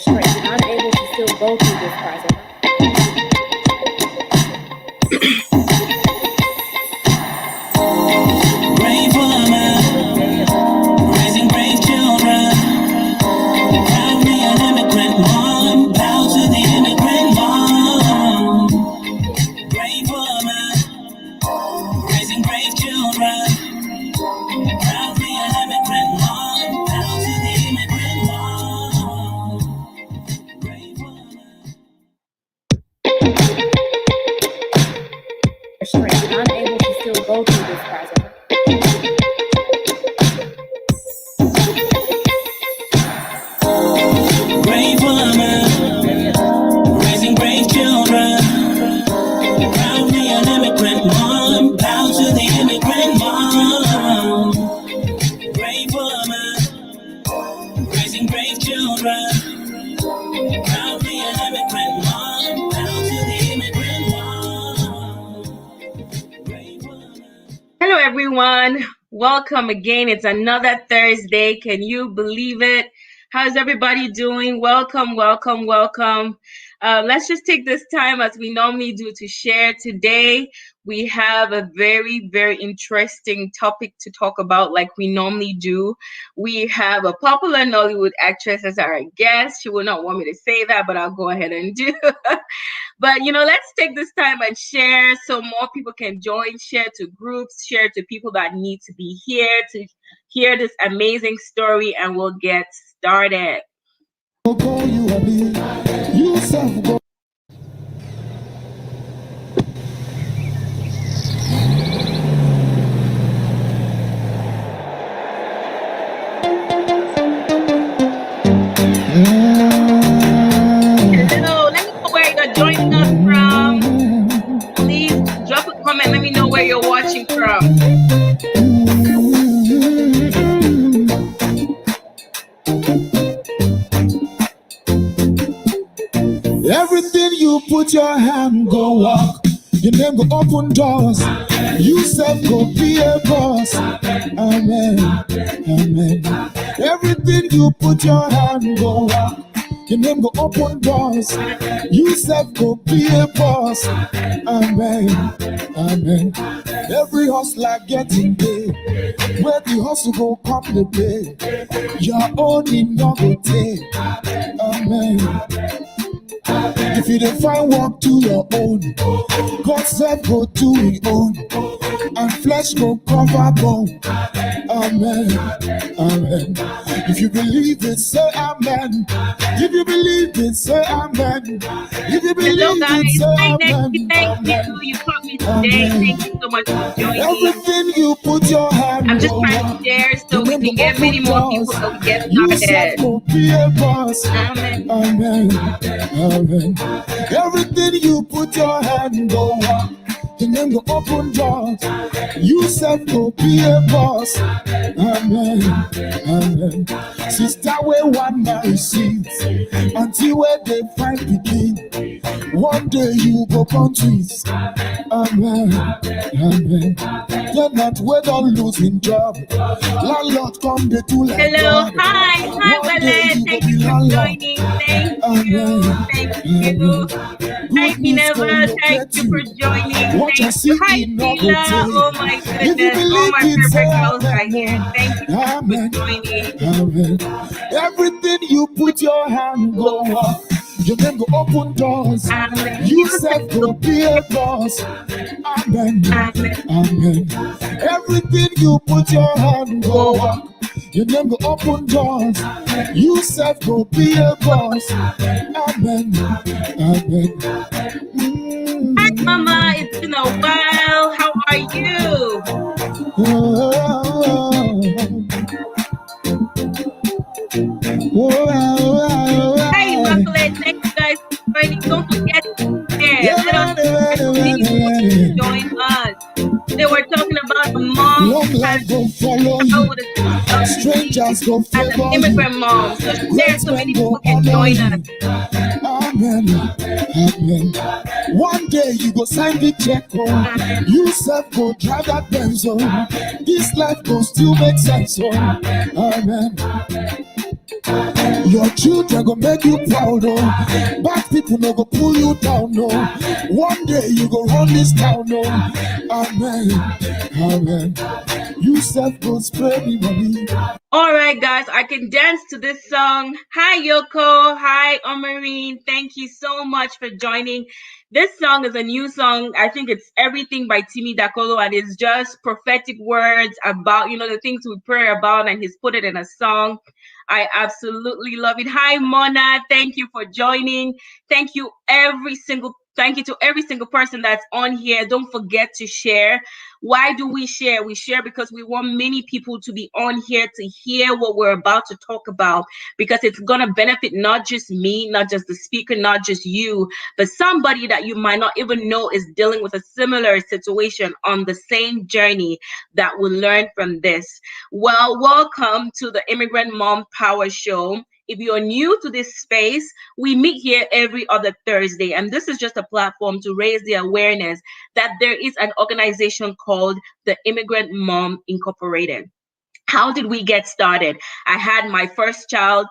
frustrated, unable to still go through this process. Brave woman, raising brave children. Proudly an immigrant mom, proud to the immigrant mom. Brave woman, raising brave children. Proudly an immigrant mom, proud to the immigrant mom. Brave woman. Frustrated, unable to still go through this process. Brave woman, raising brave children. Proudly an immigrant mom, proud to the immigrant mom. Brave woman, raising brave children. Proudly an immigrant mom, proud to the immigrant mom. Brave woman. Hello, everyone. Welcome again. It's another Thursday. Can you believe it? How's everybody doing? Welcome, welcome, welcome. Let's just take this time as we normally do to share. Today, we have a very, very interesting topic to talk about like we normally do. We have a popular Nollywood actress as our guest. She will not want me to say that, but I'll go ahead and do. But, let's take this time and share so more people can join, share to groups, share to people that need to be here to hear this amazing story, and we'll get started. Hello, let me know where you're joining us from. Please drop a comment. Let me know where you're watching from. Everything you put your hand go walk. Your name go open doors. You self go be a boss. Amen. Amen. Everything you put your hand go walk. Your name go open doors. You self go be a boss. Amen. Amen. Every hustler getting paid. Where the hustle go come the pay. Your own in no go take. Amen. If you don't find work to your own, God said go to his own, and flesh go cover bone. Amen. Amen. If you believe it, say amen. If you believe it, say amen. If you believe Hello, guys. it, say Hi, amen. thank you. You caught me today. Thank you so much for joining. Everything you put your hand I'm just go trying on. to share so we can get many more people so we get You started. said go be a boss. Amen. Amen. Amen. Everything you put your hand go on. The name go open doors. You said go be a boss. Amen. Amen. Sister, where one man receives until where they find begin. One day you go on twins. Amen. Amen. They're not where don't losing job. Landlord come they do like Hello, God. hi, One day Wale. you go Thank be you for landlord. joining. Thank you. Amen. Thank Amen. you. Hi, Good news Minerva. go Thank locate you for joining. What you Thank see you. Hi, in no Sheila. go Oh my If you goodness. All believe my it, say favorite girls are amen. here. Thank you for Amen. joining. Amen. Everything you put your hand go up. Your name go open doors. Amen. You said go be a boss. Amen. Amen. Amen. Everything you put your hand go up. Your name go open doors. You said go be a boss. Amen. Amen. Hi, Mama. It's been a while. How are you? Hi, Immaculate. Thank you guys for joining. Don't forget to share. Let us know many people to join us. They were talking about a mom Long who life has go follow how you. would it be Strangers go as favor an you. immigrant mom. So share Great so many men go people can honor join you. us. Amen. Amen. One day you go sign the check. Oh. You self go drive that Benz. Oh. This life go still make sense. Oh. Amen. Your children go make you proud, oh. Bad people no go pull you down, no. One day you go run this town, no. Amen, amen. You self go spread me money. All right, guys, I can dance to this song. Hi, Yoko. Hi, Omarine. Thank you so much for joining. This song is a new song. I think it's Everything by Timi Dakolo, and it's just prophetic words about, the things we pray about, and he's put it in a song. I absolutely love it. Hi, Mona. Thank you for joining. Thank you to every single person that's on here. Don't forget to share. Why do we share? We share because we want many people to be on here to hear what we're about to talk about, because it's going to benefit not just me, not just the speaker, not just you, but somebody that you might not even know is dealing with a similar situation on the same journey that will learn from this. Well, welcome to the Immigrant Mom Power Show. If you're new to this space, we meet here every other Thursday, and this is just a platform to raise the awareness that there is an organization called the Immigrant Mom Incorporated. How did we get started? I had my first child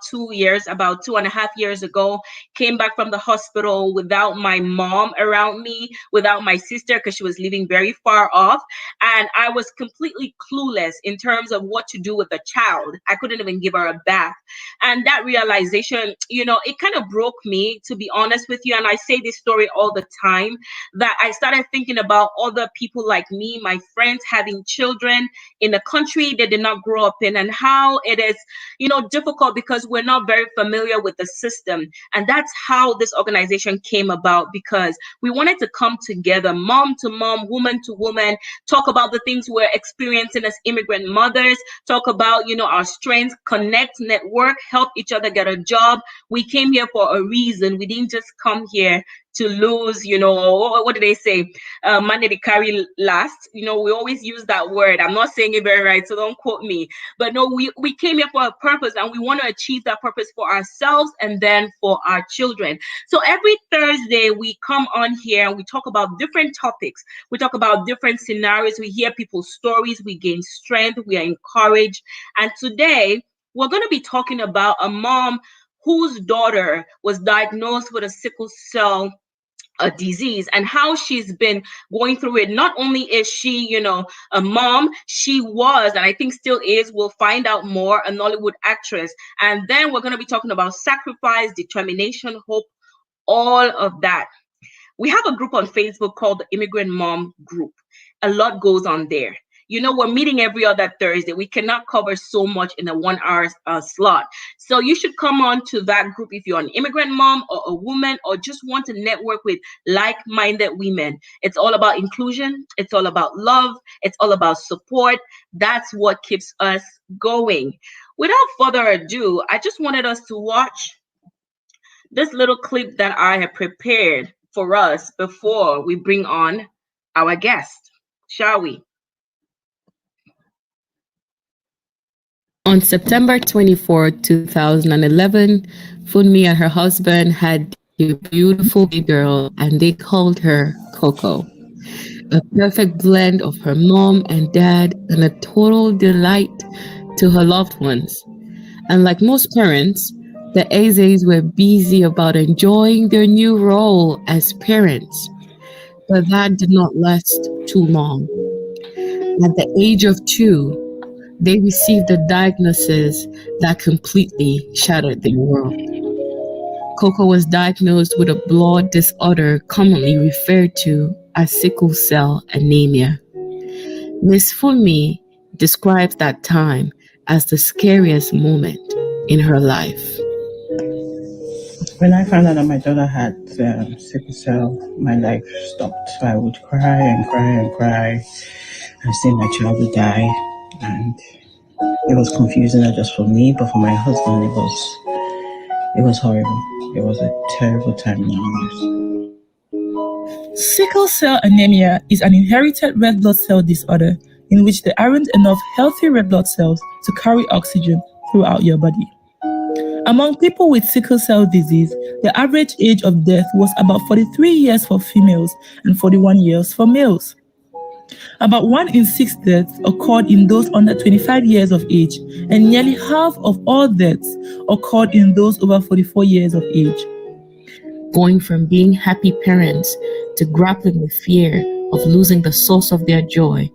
about 2.5 years ago, came back from the hospital without my mom around me, without my sister, because she was living very far off. And I was completely clueless in terms of what to do with the child. I couldn't even give her a bath. And that realization, it kind of broke me, to be honest with you. And I say this story all the time, that I started thinking about other people like me, my friends having children in a country they did not grow up in, and how it is, difficult because we're not very familiar with the system. And that's how this organization came about, because we wanted to come together, mom to mom, woman to woman, talk about the things we're experiencing as immigrant mothers, talk about, our strengths, connect, network, help each other get a job. We came here for a reason. We didn't just come here to lose, what do they say? Money to carry last. We always use that word. I'm not saying it very right, so don't quote me. But no, we came here for a purpose, and we want to achieve that purpose for ourselves and then for our children. So every Thursday, we come on here and we talk about different topics. We talk about different scenarios. We hear people's stories. We gain strength. We are encouraged. And today, we're going to be talking about a mom whose daughter was diagnosed with a sickle cell disease, and how she's been going through it. Not only is she, a mom, she was, and I think still is, we'll find out more, a Nollywood actress. And then we're going to be talking about sacrifice, determination, hope, all of that. We have a group on Facebook called the Immigrant Mom Group. A lot goes on there. We're meeting every other Thursday. We cannot cover so much in a 1 hour slot. So you should come on to that group if you're an immigrant mom or a woman, or just want to network with like-minded women. It's all about inclusion. It's all about love. It's all about support. That's what keeps us going. Without further ado, I just wanted us to watch this little clip that I have prepared for us before we bring on our guest. Shall we? On September 24, 2011, Funmi and her husband had a beautiful baby girl, and they called her Coco. A perfect blend of her mom and dad, and a total delight to her loved ones. And like most parents, the EZEHs were busy about enjoying their new role as parents. But that did not last too long. At the age of 2, they received a diagnosis that completely shattered their world. Coco was diagnosed with a blood disorder commonly referred to as sickle cell anemia. Miss Funmi describes that time as the scariest moment in her life. When I found out that my daughter had sickle cell, my life stopped. So I would cry and cry and cry and say my child would die. And it was confusing, not just for me, but for my husband. It was horrible. It was a terrible time in our lives. Sickle cell anemia is an inherited red blood cell disorder in which there aren't enough healthy red blood cells to carry oxygen throughout your body. Among people with sickle cell disease, the average age of death was about 43 years for females and 41 years for males. About 1 in 6 deaths occurred in those under 25 years of age, and nearly half of all deaths occurred in those over 44 years of age. Going from being happy parents to grappling with fear of losing the source of their joy,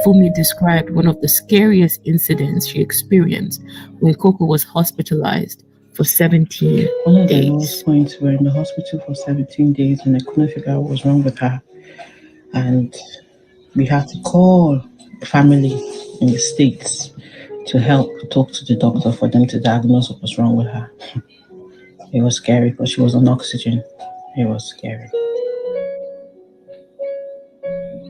Funmi described one of the scariest incidents she experienced when Coco was hospitalized for 17 One of the days. lowest points, we were in the hospital for 17 days and I couldn't figure out what was wrong with her. And we had to call family in the States to help talk to the doctor for them to diagnose what was wrong with her. It was scary because she was on oxygen. It was scary.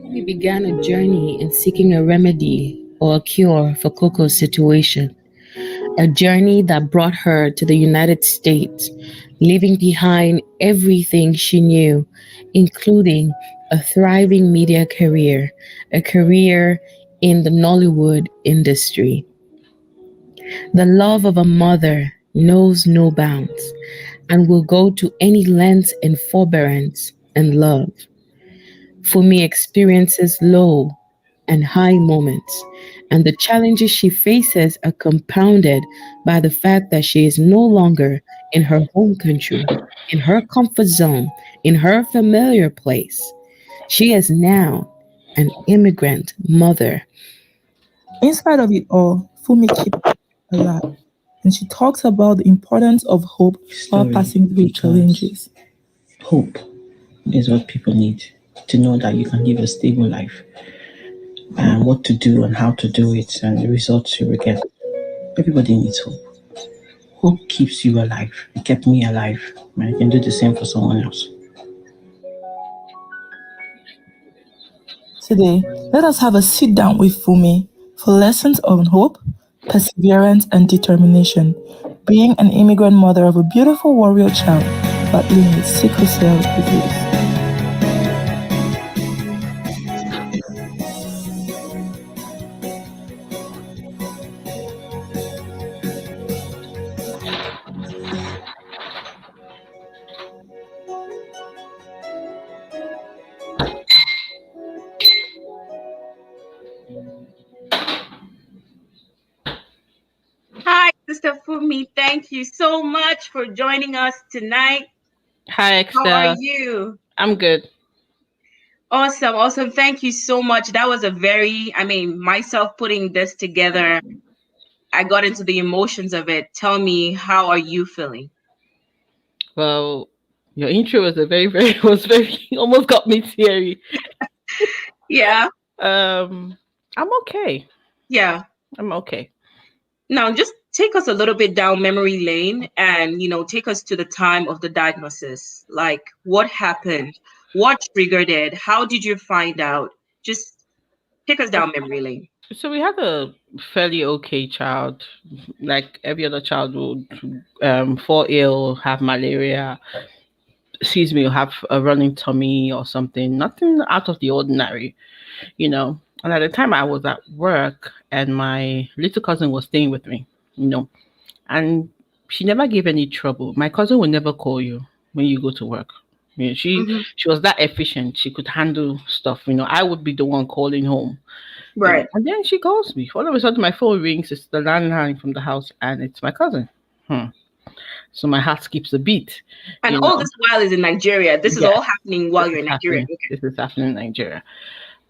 We began a journey in seeking a remedy or a cure for Coco's situation. A journey that brought her to the United States, leaving behind everything she knew, including a thriving media career, a career in the Nollywood industry. The love of a mother knows no bounds and will go to any lengths in forbearance and love. Funmi experiences low and high moments, and the challenges she faces are compounded by the fact that she is no longer in her home country, in her comfort zone, in her familiar place. She is now an immigrant mother. In spite of it all, Funmi keeps alive, and she talks about the importance of hope while passing through challenges. Hope is what people need to know that you can live a stable life and what to do and how to do it and the results you will get. Everybody needs hope. Hope keeps you alive. It kept me alive. And I can do the same for someone else. Today, let us have a sit down with Funmi for lessons on hope, perseverance, and determination, being an immigrant mother of a beautiful warrior child battling with sickle cell disease. Hi, Sister Funmi. Thank you so much for joining us tonight. Hi, How are Esther. you? I'm good. Awesome, awesome. Thank you so much. That was myself putting this together, I got into the emotions of it. Tell me, how are you feeling? Well, your intro was almost got me teary. Yeah. I'm okay. Yeah. I'm okay. Now, just take us a little bit down memory lane and, take us to the time of the diagnosis. Like, what happened? What triggered it? How did you find out? Just take us down memory lane. So we had a fairly okay child, like every other child would fall ill, have malaria, or have a running tummy or something. Nothing out of the ordinary, you know. And at the time I was at work and my little cousin was staying with me, and she never gave any trouble. My cousin will never call you when you go to work. She was that efficient. She could handle stuff. I would be the one calling home. Right. And then she calls me. All of a sudden, my phone rings. It's the landline from the house, and it's my cousin. So my heart skips a beat. And all this while is in Nigeria. This is all happening while you're in Nigeria. Okay. This is happening in Nigeria.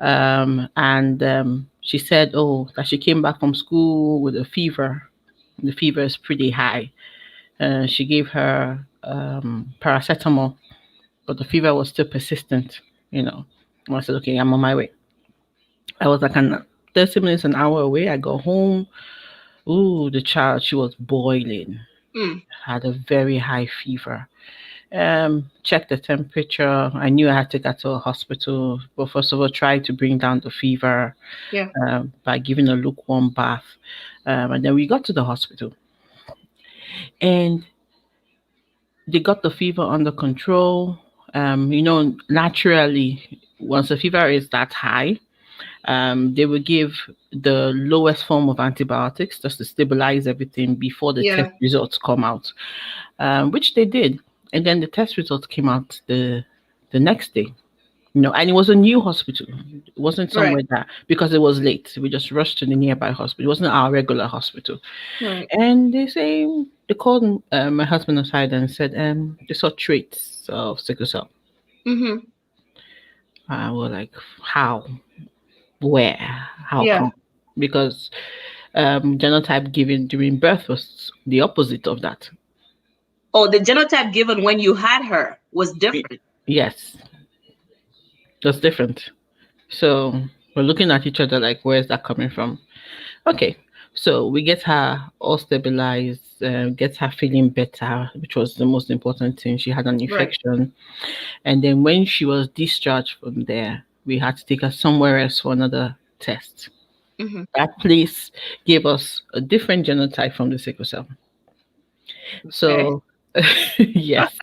And she said, that she came back from school with a fever. The fever is pretty high. She gave her paracetamol, but the fever was still persistent. I said, okay, I'm on my way. I was like 30 minutes, an hour away. I go home. Ooh, the child, she was boiling. Had a very high fever. Checked the temperature. I knew I had to get to a hospital, but first of all, tried to bring down the fever by giving a lukewarm bath. And then we got to the hospital. And they got the fever under control. Naturally, once the fever is that high, they will give the lowest form of antibiotics just to stabilize everything before the test results come out, which they did. And then the test results came out the next day. And it was a new hospital. It wasn't Right. somewhere that, because it was late, we just rushed to the nearby hospital. It wasn't our regular hospital. Right. And they called my husband aside and said, they saw traits of sickle cell. Mm-hmm. We're like, how? Where? How Yeah. come? Because genotype given during birth was the opposite of that. Oh, the genotype given when you had her was different. Yes, that's different. So we're looking at each other like, where's that coming from? Okay, so we get her all stabilized, get her feeling better, which was the most important thing. She had an Right. infection. And then when she was discharged from there, we had to take her somewhere else for another test. Mm-hmm. That place gave us a different genotype from the sickle cell. Okay. So, yes.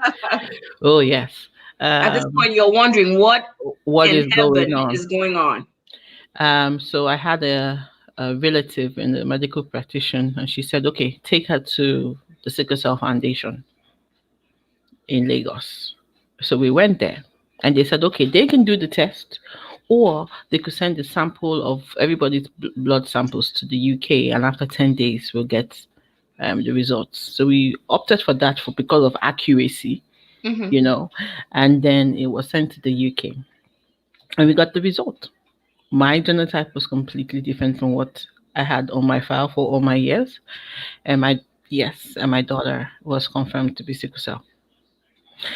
Oh, yes. At this point, you're wondering what What in is going heaven on? is going on. So I had a relative in the medical practitioner, and she said, okay, take her to the Sickle Cell Foundation in Lagos. So we went there, and they said, okay, they can do the test, or they could send a sample of everybody's blood samples to the UK, and after 10 days, we'll get the results. So we opted for that because of accuracy, Mm-hmm. and then it was sent to the UK, and we got the result. My genotype was completely different from what I had on my file for all my years, and my daughter was confirmed to be sickle cell.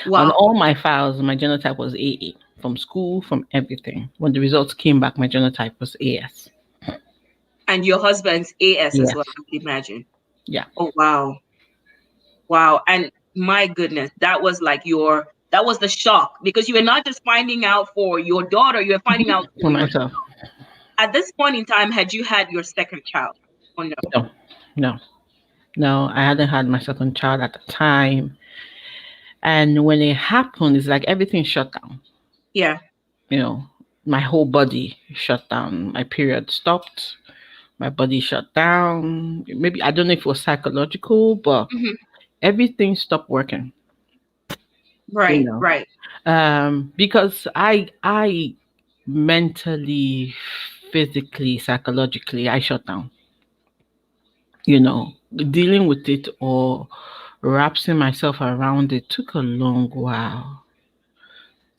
On Wow. all my files, my genotype was AA from school, from everything. When the results came back, my genotype was AS. And your husband's AS as Yes. well, I would imagine. Yeah. Oh, wow. Wow. And my goodness, that was the shock, because you were not just finding out for your daughter, you were finding out For for your. myself. At this point in time, had you had your second child or no? No, no, no. I hadn't had my second child at the time. And when it happened, it's like everything shut down. Yeah. My whole body shut down. My period stopped. My body shut down. Maybe, I don't know if it was psychological, but Mm-hmm. everything stopped working. Right. Right. Because I mentally, physically, psychologically, I shut down. Dealing with it or wrapping myself around it took a long while.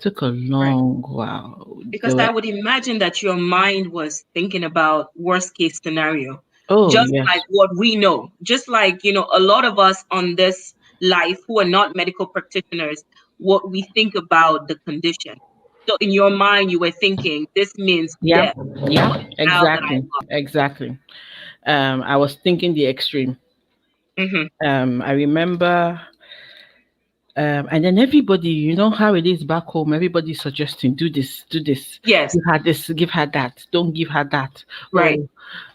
Right. There Because were, I would imagine that your mind was thinking about worst case scenario, oh just yes, like what we know, just like, a lot of us on this life who are not medical practitioners, what we think about the condition. So in your mind, you were thinking, this means yeah, death yeah, for the child that I exactly, love. exactly. I was thinking the extreme. Mm-hmm. I remember. And then everybody, you know how it is back home, everybody's suggesting, do this, do this, Yes. give her this, give her that, don't give her that. Right. Oh,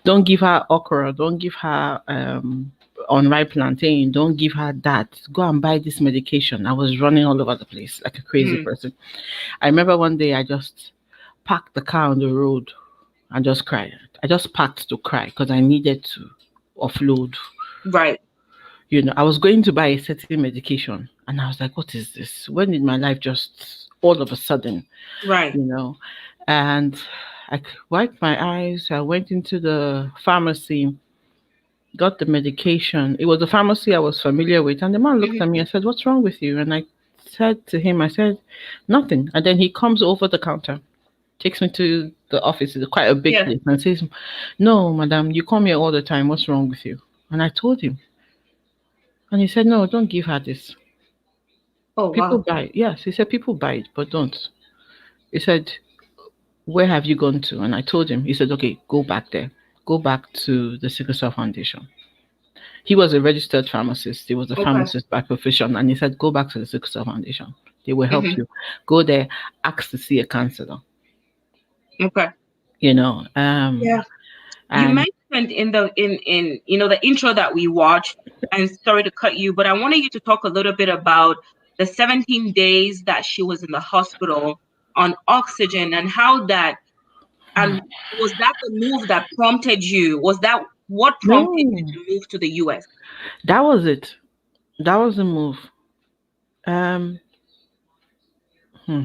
don't give her okra, don't give her unripe plantain, don't give her that. Go and buy this medication. I was running all over the place like a crazy Mm. person. I remember one day I just parked the car on the road and just cried. I just parked to cry because I needed to offload. Right. I was going to buy a certain medication and I was like, what is this? When did my life just all of a sudden, Right. And I wiped my eyes. I went into the pharmacy, got the medication. It was a pharmacy I was familiar with. And the man looked Mm-hmm. at me and said, what's wrong with you? And I said to him, I said, nothing. And then he comes over the counter, takes me to the office. It's quite a big Yeah. place, and says, no, madam, you come here all the time. What's wrong with you? And I told him. And he said, no, don't give her this. Oh, People wow. buy it. Yes, he said people buy it, but don't. He said, where have you gone to? And I told him. He said, okay, go back there. Go back to the Sickle Cell Foundation. He was a registered pharmacist. He was a Okay. pharmacist by profession. And he said, go back to the Sickle Cell Foundation. They will help Mm-hmm. you. Go there, ask to see a counselor. Okay. Yeah. You And mentioned in the intro that we watched, and sorry to cut you, but I wanted you to talk a little bit about the 17 days that she was in the hospital on oxygen, and how that, and was that the move that prompted you? Was that what prompted you no, to move to the US? that was it. That was the move. Um, hmm.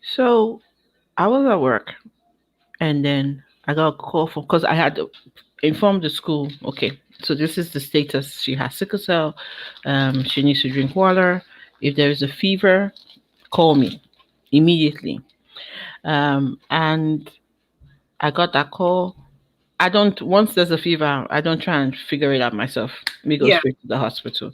So I was at work, and then I got a call from, because I had informed the school. Okay, so this is the status. She has sickle cell. She needs to drink water. If there is a fever, call me immediately. And I got that call. I don't, once there's a fever, I don't try and figure it out myself. We go Yeah. straight to the hospital.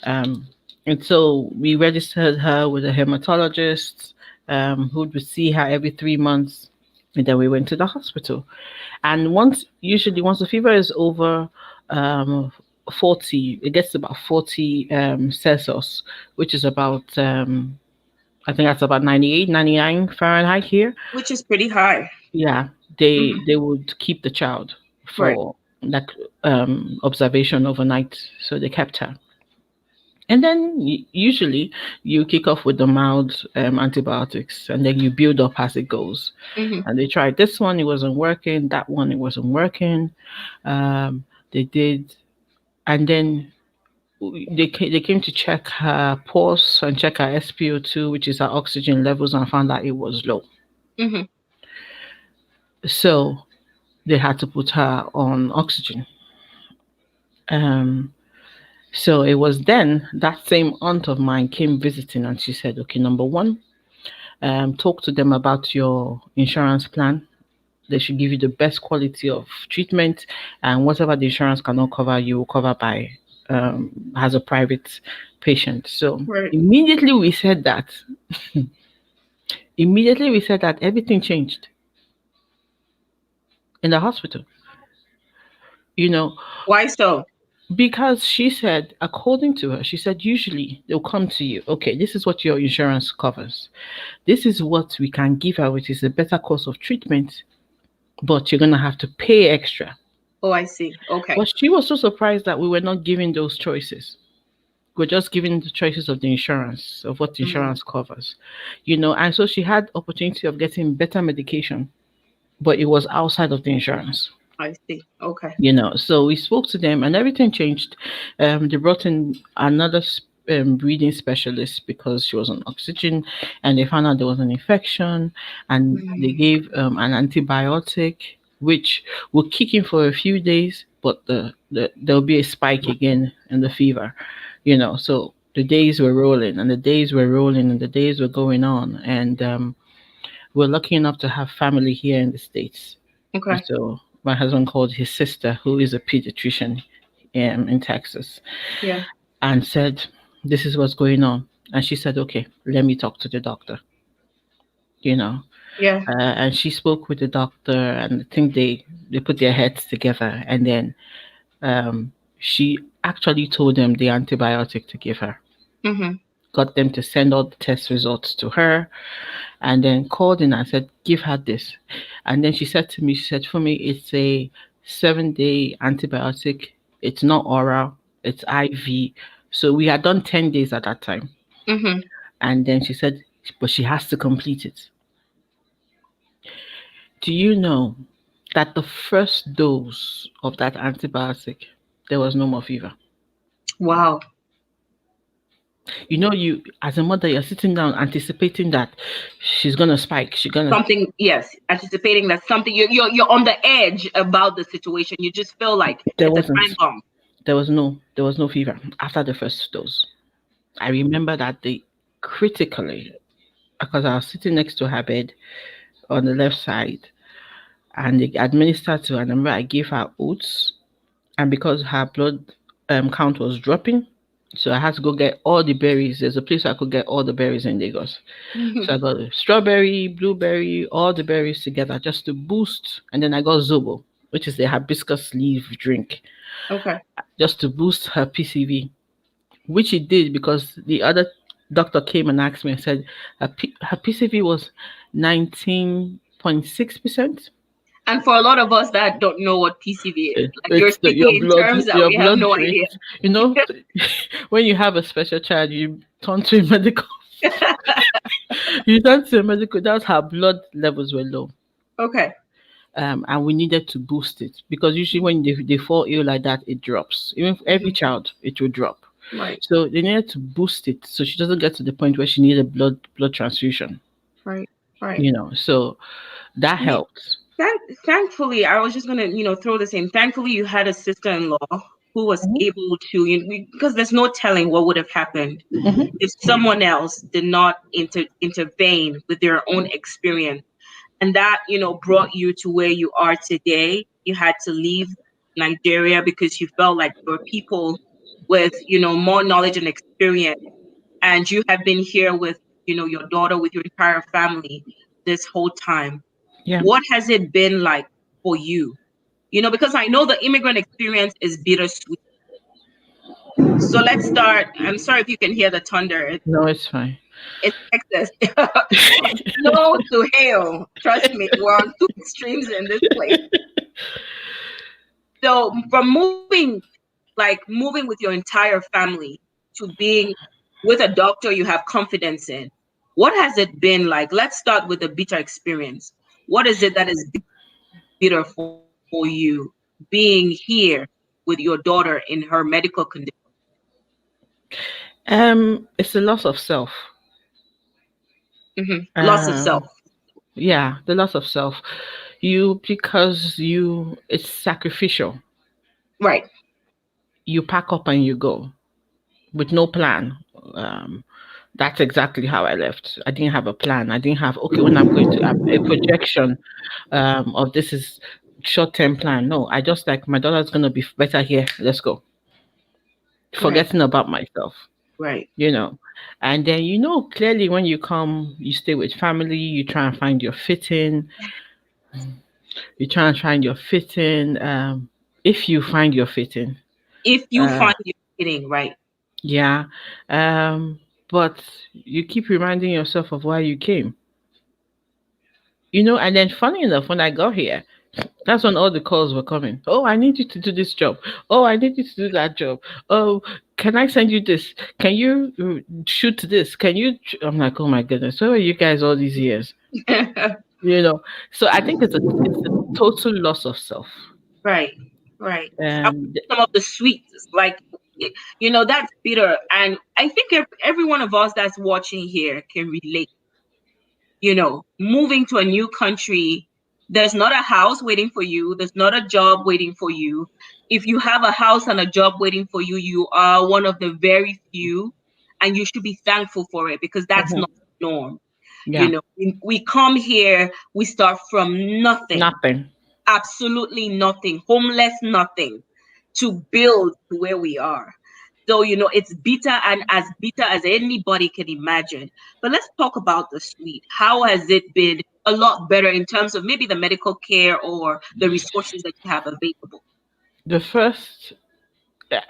Um, and so we registered her with a hematologist, who would see her every 3 months. And then we went to the hospital. And usually once the fever is over, um, 40, it gets to about 40 Celsius, which is about, I think that's about 98, 99 Fahrenheit here. Which is pretty high. Yeah, they would keep the child Right. for like observation overnight, so they kept her. And then usually you kick off with the mild antibiotics, and then you build up as it goes. Mhm. And they tried this one, it wasn't working. That one, it wasn't working. They did, and then they came to check her pulse and check her SpO2, which is her oxygen levels, and found that it was low. Mhm. So they had to put her on oxygen. Um, so it was then that same aunt of mine came visiting, and she said, "Okay, number one, talk to them about your insurance plan. They should give you the best quality of treatment, and whatever the insurance cannot cover, you will cover by as a private patient." So Right. immediately we said that. Immediately we said that everything changed in the hospital. You know, Why so? because she said, according to her, she said, usually they'll come to you. Okay, this is what your insurance covers. This is what we can give her, which is a better course of treatment, but you're going to have to pay extra. Oh, I see. Okay. But she was so surprised that we were not giving those choices. We're just giving the choices of the insurance, of what the insurance covers, and so she had opportunity of getting better medication, but it was outside of the insurance. I see. Okay. So we spoke to them and everything changed. They brought in another breathing specialist because she was on oxygen, and they found out there was an infection, and they gave an antibiotic which will kick in for a few days, but there'll be a spike again in the fever. So the days were rolling and the days were rolling and the days were going on, and we're lucky enough to have family here in the States. Okay. So my husband called his sister, who is a pediatrician in Texas, Yeah. and said, "This is what's going on." And she said, "Okay, let me talk to the doctor." Yeah. And she spoke with the doctor, and I think they put their heads together, and then she actually told them the antibiotic to give her. Mhm. Got them to send all the test results to her, and then called in and said, "Give her this." And then she said to me, she said, "For me, it's a 7-day antibiotic. It's not oral, it's IV." So we had done 10 days at that time. Mhm. And then she said, but she has to complete it. Do you know that the first dose of that antibiotic, there was no more fever? Wow. You as a mother, you're sitting down anticipating that she's gonna spike. She's gonna Something. Yes. Anticipating that something. You're on the edge about the situation. You just feel like there it's a wasn't. time bomb. There was no fever after the first dose. I remember that day critically because I was sitting next to her bed on the left side, and they administered to her. I remember I gave her oats, and because her blood count was dropping, so I had to go get all the berries. There's a place I could get all the berries in Lagos. So I got strawberry, blueberry, all the berries together just to boost. And then I got Zobo, which is the hibiscus leaf drink, Okay. just to boost her PCV, which it did because the other doctor came and asked me and said her PCV was 19.6%. And for a lot of us that don't know what PCV is, like you're It's speaking in terms that your we have blood no drink. idea. When you have a special child, you turn to a medical. You turn to a medical. That's how blood levels were low. Okay. And we needed to boost it because usually when they fall ill like that, it drops. Even for every child, it will drop. Right. So they needed to boost it so she doesn't get to the point where she needed blood transfusion. Right. Right. you know. So that I mean, helped. thankfully, I was just gonna, throw the same. Thankfully, you had a sister-in-law who was Mhm. able to, because there's no telling what would have happened Mhm. if someone else did not intervene with their own experience, and that, brought you to where you are today. You had to leave Nigeria because you felt like there were people with, more knowledge and experience, and you have been here with, your daughter, with your entire family this whole time. Yeah. What has it been like for you? Because I know the immigrant experience is bittersweet. So let's start. I'm sorry if you can hear the thunder. No, it's fine. It's Texas. From snow to hail. Trust me, we're on two extremes in this place. So from moving with your entire family to being with a doctor you have confidence in, what has it been like? Let's start with the bitter experience. What is it that is bitter for you being here with your daughter in her medical condition? It's a loss of self. Loss of self. Yeah, the loss of self. Because it's sacrificial. Right. You pack up and you go with no plan. Um, that's exactly how I left. I didn't have a plan. I didn't have, okay, when I'm going to have a projection of this is short term plan. No, I just like my daughter's gonna be better here. Let's go. Right. Forgetting about myself, Right. you know. And then clearly when you come, you stay with family, you try and find your fitting, you try and find your fitting. If you find your fitting. If you Uh find you're kidding, right. yeah. Um, but you keep reminding yourself of why you came. And then funny enough, when I got here, that's when all the calls were coming. Oh, I need you to do this job. Oh, I need you to do that job. Oh, can I send you this? Can you shoot this? Can you? I'm like, oh my goodness, where were you guys all these years? You know. So I think it's a total loss of self. Right. Right. I Um, some of the sweets, like, that's bitter. And I think every one of us that's watching here can relate. Moving to a new country, there's not a house waiting for you, there's not a job waiting for you. If you have a house and a job waiting for you, you are one of the very few, and you should be thankful for it, because that's mhm, not the norm. yeah, We come here, we start from nothing, nothing. absolutely nothing, homeless, nothing, to build to where we are. So, it's bitter, and as bitter as anybody can imagine. But let's talk about the sweet. How has it been? A lot better in terms of maybe the medical care or the resources that you have available. The first, uh,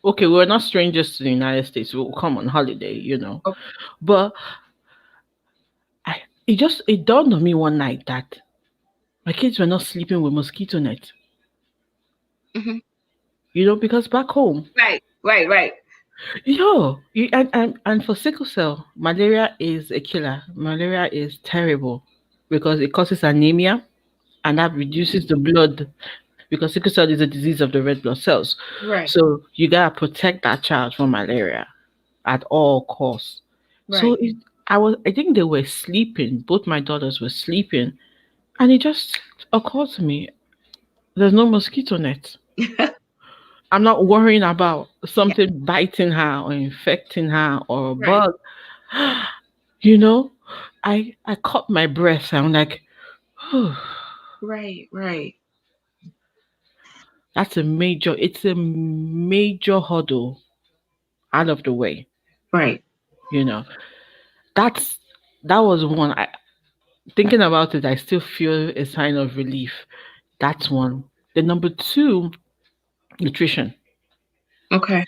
okay, we're not strangers to the United States. We'll come on holiday, Oh, but it dawned on me one night that my kids were not sleeping with mosquito net. mhm. Because back home, Right, right, right, and for sickle cell, malaria is a killer. Malaria is terrible because it causes anemia and that reduces the blood because sickle cell is a disease of the red blood cells. right, So you gotta protect that child from malaria at all costs. So right. I think they were sleeping. Both my daughters were sleeping, and it just occurred to me, there's no mosquito net. I'm not worrying about Yeah, something biting her or infecting her or a right, bug. You know, I caught my breath. I'm like, right, right, it's a major hurdle out of the way. right. You know, that's that was one. Thinking about it, I still feel a sign of relief. That's one. The number two, nutrition. Okay.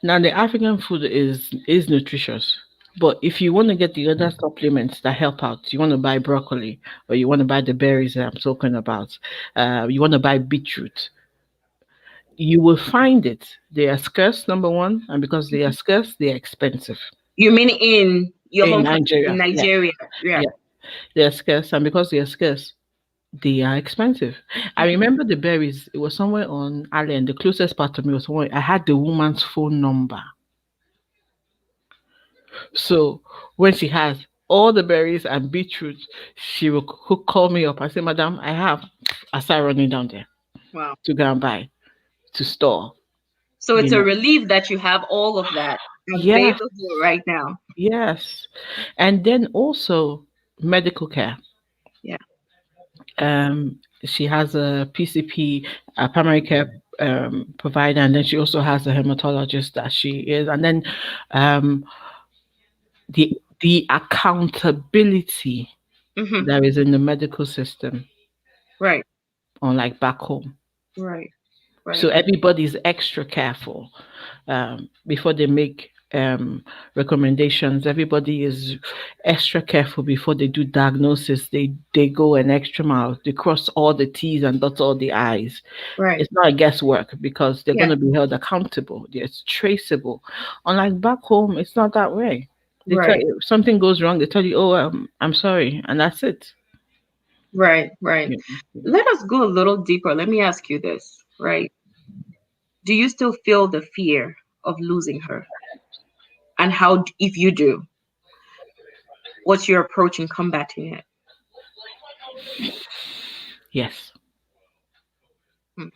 Now the African food is nutritious. But if you want to get the other supplements that help out, you want to buy broccoli or you want to buy the berries that I'm talking about, you want to buy beetroot, you will find it. They are scarce, number one, and because they are scarce, they are expensive You mean in your in home country, in Nigeria. Yeah, Nigeria? Yeah. yeah, they are scarce, and because they are scarce, they are expensive. I remember the berries. It was somewhere on Allen. The closest part to me was somewhere. I had the woman's phone number. So when she has, all the berries and beetroot. She will call me up. I say, Madam, I have. I start running down there Wow. to go and buy, to store. So You it's a know. relief that you have all of that Yes, available right now. yes. And then also medical care. Yeah. She has a PCP, a primary care provider, and then she also has a hematologist that she is, and then um, the accountability Mm-hmm. that is in the medical system, Right. unlike back home. Right. So Right. everybody's extra careful before they make recommendations. Everybody is extra careful before they do diagnosis. They go an extra mile. They cross all the T's and dot all the I's. Right. It's not a guesswork because they're going Yeah. to be held accountable. It's traceable. Unlike back home, it's not that way. They tell Right. you if something goes wrong, they tell you, "Oh, I'm sorry," and that's it. Right. Right. Yeah. Let us go a little deeper. Let me ask you this, right? Do you still feel the fear of losing her? And how, if you do, what's your approach in combating it? Yes, Hmm.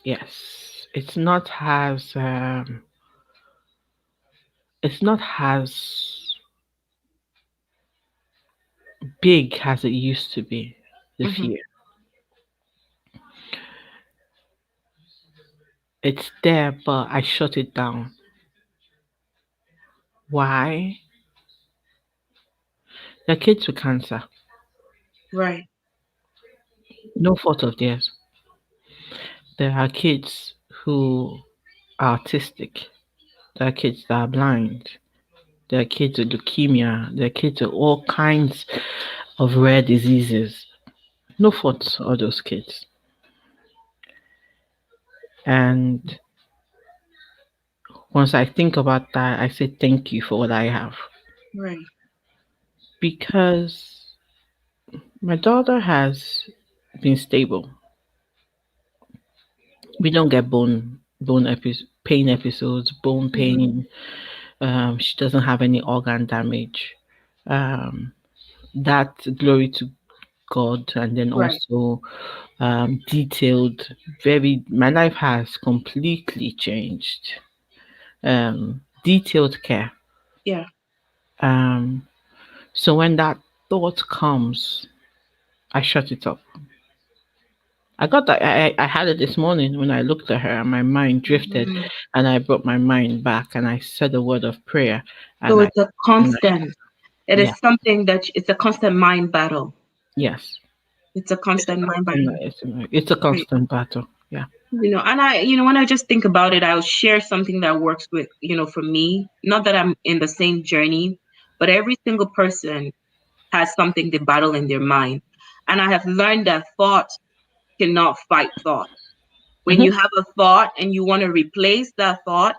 yes. It's not as big as it used to be. The Mm-hmm. fear, it's there, but I shut it down. Why? The kids with cancer, Right. no fault of theirs. There are kids who are autistic. There are kids that are blind. There are kids with leukemia. There are kids with all kinds of rare diseases. No fault of those kids. And once I think about that, I say thank you for what I have. Right. Because my daughter has been stable. We don't get pain episodes, bone Mm-hmm. pain. She doesn't have any organ damage. Um, that glory to God, and then Right. also detailed. Very, my life has completely changed. Detailed care. Yeah. Um, so when that thought comes, I shut it up. I got that. I had it this morning when I looked at her and my mind drifted, Mhm. and I brought my mind back and I said a word of prayer, So and it's a and I constant. It yeah, is something that it's a constant mind battle. yes, It's a it's a constant mind constant, battle. it's a Right. constant battle. Yeah. And when I just think about it, I'll share something that works with, for me. Not that I'm in the same journey, but every single person has something they battle in their mind. And I have learned that thought cannot fight thought. When Hmm. you have a thought and you want to replace that thought,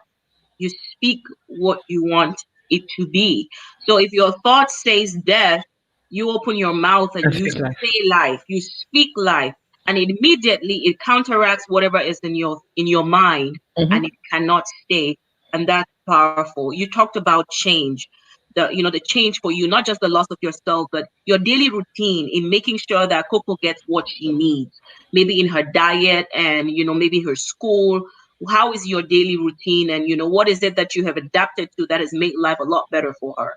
you speak what you want it to be. So if your thought says death, you open your mouth and And you speak life. say life, you speak life, and immediately it counteracts whatever is in your mind, Hmm. and it cannot stay. And that's powerful. You talked about change. The change for you, not just the loss of yourself, but your daily routine in making sure that Coco gets what she needs, maybe in her diet and maybe her school. How is your daily routine, and what is it that you have adapted to that has made life a lot better for her?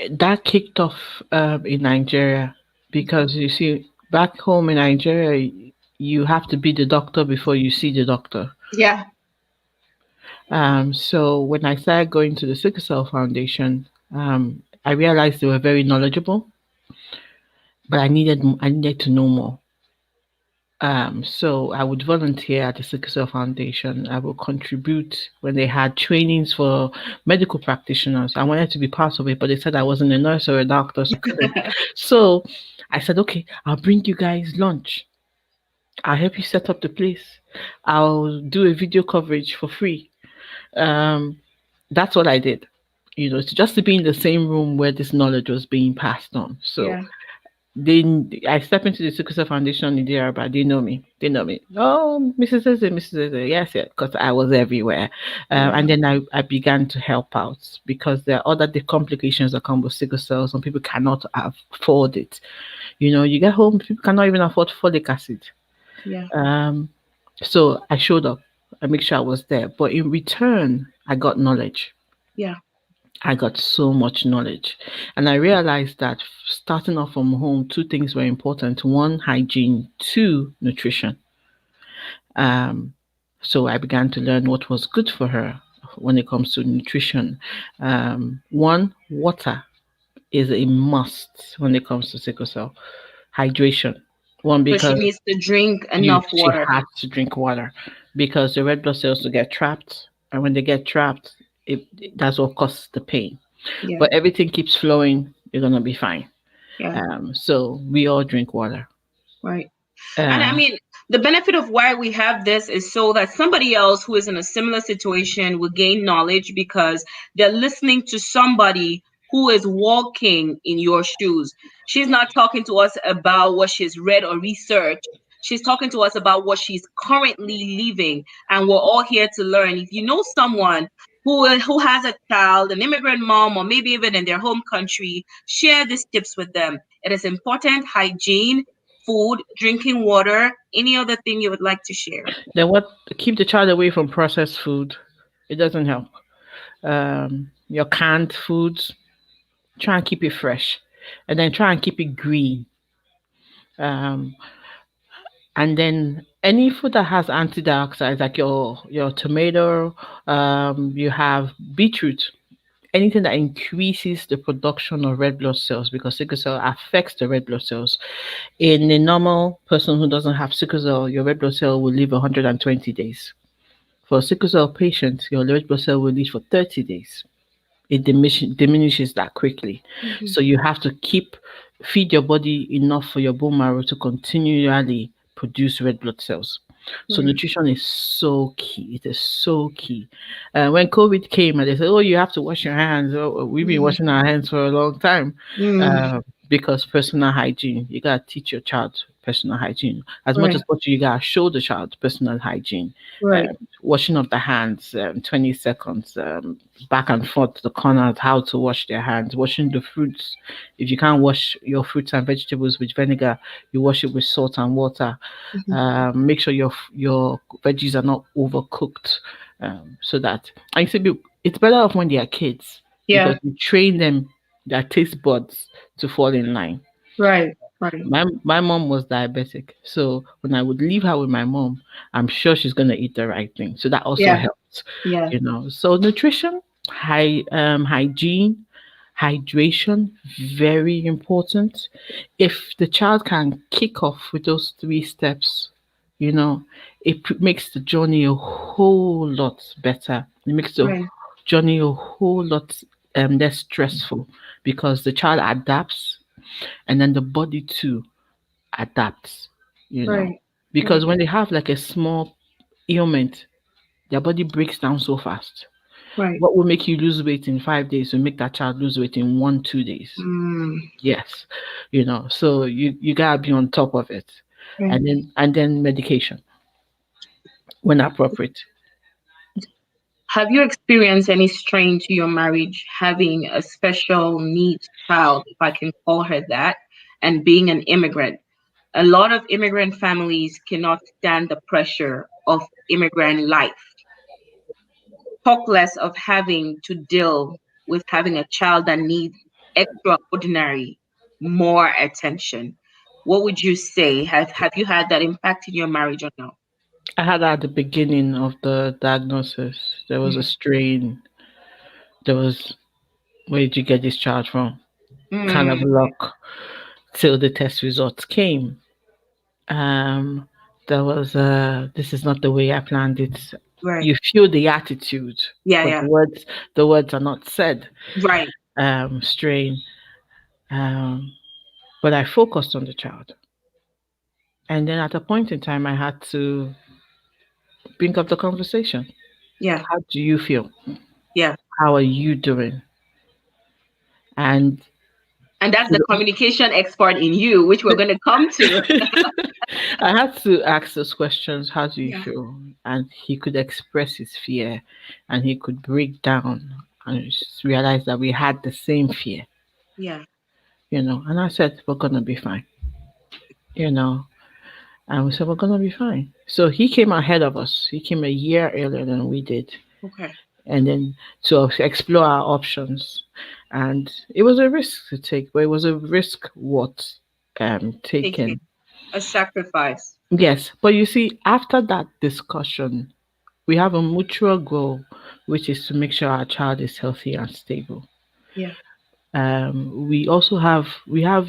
That kicked off in Nigeria because you see, back home in Nigeria, you have to be the doctor before you see the doctor. Yeah. So when I started going to the Sickle Cell Foundation, I realized they were very knowledgeable, but I needed to know more. So I would volunteer at the Sickle Cell Foundation. I would contribute when they had trainings for medical practitioners. I wanted to be part of it, but they said I wasn't a nurse or a doctor, so I couldn't. So I said, okay, I'll bring you guys lunch. I'll help you set up the place. I'll do a video coverage for free. Um, that's what I did. Just to be in the same room where this knowledge was being passed on. So Yeah. I step into the Sickle Cell Foundation in DR, but they know me. They know me. Oh, Mrs. Eze, Mrs. Eze. Yes, yes, because I was everywhere. And then I began to help out because there are other complications that come with sickle cell. Some people cannot afford it. You get home, people cannot even afford folic acid. Yeah. So I showed up. I make sure I was there. But in return, I got knowledge. Yeah. I got so much knowledge. And I realized that starting off from home, two things were important. One, hygiene. Two, nutrition. Um, so I began to learn what was good for her when it comes to nutrition. One, water is a must when it comes to sickle cell. Hydration. One, So she because needs to drink enough she water. has to drink water because the red blood cells will get trapped. And when they get trapped, that's what causes the pain. Yeah. But everything keeps flowing, you're gonna be fine. Yeah. So we all drink water. Right. And I mean, the benefit of why we have this is so that somebody else who is in a similar situation will gain knowledge because they're listening to somebody who is walking in your shoes. She's not talking to us about what she's read or researched. She's talking to us about what she's currently living. And we're all here to learn. If you know someone who has a child, an immigrant mom, or maybe even in their home country, share these tips with them. It is important. Hygiene, food, drinking water, any other thing you would like to share? Then what? Keep the child away from processed food. It doesn't help. Your canned foods, try and keep it fresh, and then try and keep it green. Um, and then any food that has antioxidants, like your tomato, you have beetroot, anything that increases the production of red blood cells because sickle cell affects the red blood cells. In a normal person who doesn't have sickle cell, your red blood cell will live 120 days. For a sickle cell patient, your red blood cell will live for 30 days. It diminishes that quickly. So you have to feed your body enough for your bone marrow to continually produce red blood cells. So nutrition is so key. It is so key. When COVID came and they said, "Oh, you have to wash your hands," we've been washing our hands for a long time because personal hygiene. You gotta teach your child personal hygiene as much as possible. You gotta show the child personal hygiene. Right. Washing of the hands, 20 seconds, back and forth to the corners, how to wash their hands, washing the fruits. If you can't wash your fruits and vegetables with vinegar, you wash it with salt and water. Make sure your veggies are not overcooked, so that I say it's better off when they are kids because you train them their taste buds to fall in line. Right. Right. My mom was diabetic, so when I would leave her with my mom, I'm sure she's gonna eat the right thing. So that also helps, Yeah. So nutrition, hygiene, hydration, very important. If the child can kick off with those three steps, makes the journey a whole lot better. It makes the journey a whole lot less stressful because the child adapts and then the body too adapts, Right. because when they have like a small ailment, their body breaks down so fast. Right. What will make you lose weight in 5 days will make that child lose weight in 1-2 days. Yes, so you gotta be on top of it. And then medication when appropriate. Have you experienced any strain to your marriage having a special needs child, if I can call her that, and being an immigrant? A lot of immigrant families cannot stand the pressure of immigrant life. Talk less of having to deal with having a child that needs extraordinary more attention. What would you say? Have you had that impact in your marriage or no? I had at the beginning of the diagnosis, there was a strain. There was, where did you get this child from? Kind of luck till the test results came. There was this is not the way I planned it. Right. You feel the attitude, but Yeah. the words are not said. Right. Strain. But I focused on the child. And then at a point in time, I had to bring up the conversation. Yeah. How do you feel? Yeah. How are you doing? And And that's the communication expert in you, which we're going to come to. I had to ask those questions. How do you Yeah. feel? And he could express his fear, and he could break down and just realize that we had the same fear, Yeah. And I said, we're going to be fine, you know. And we said, we're going to be fine. So he came ahead of us. He came a year earlier than we did. Okay. And then to explore our options. And it was a risk to take, but it was a risk worth taken. Taking a sacrifice. Yes, but you see, after that discussion, we have a mutual goal, which is to make sure our child is healthy and stable. Yeah. We have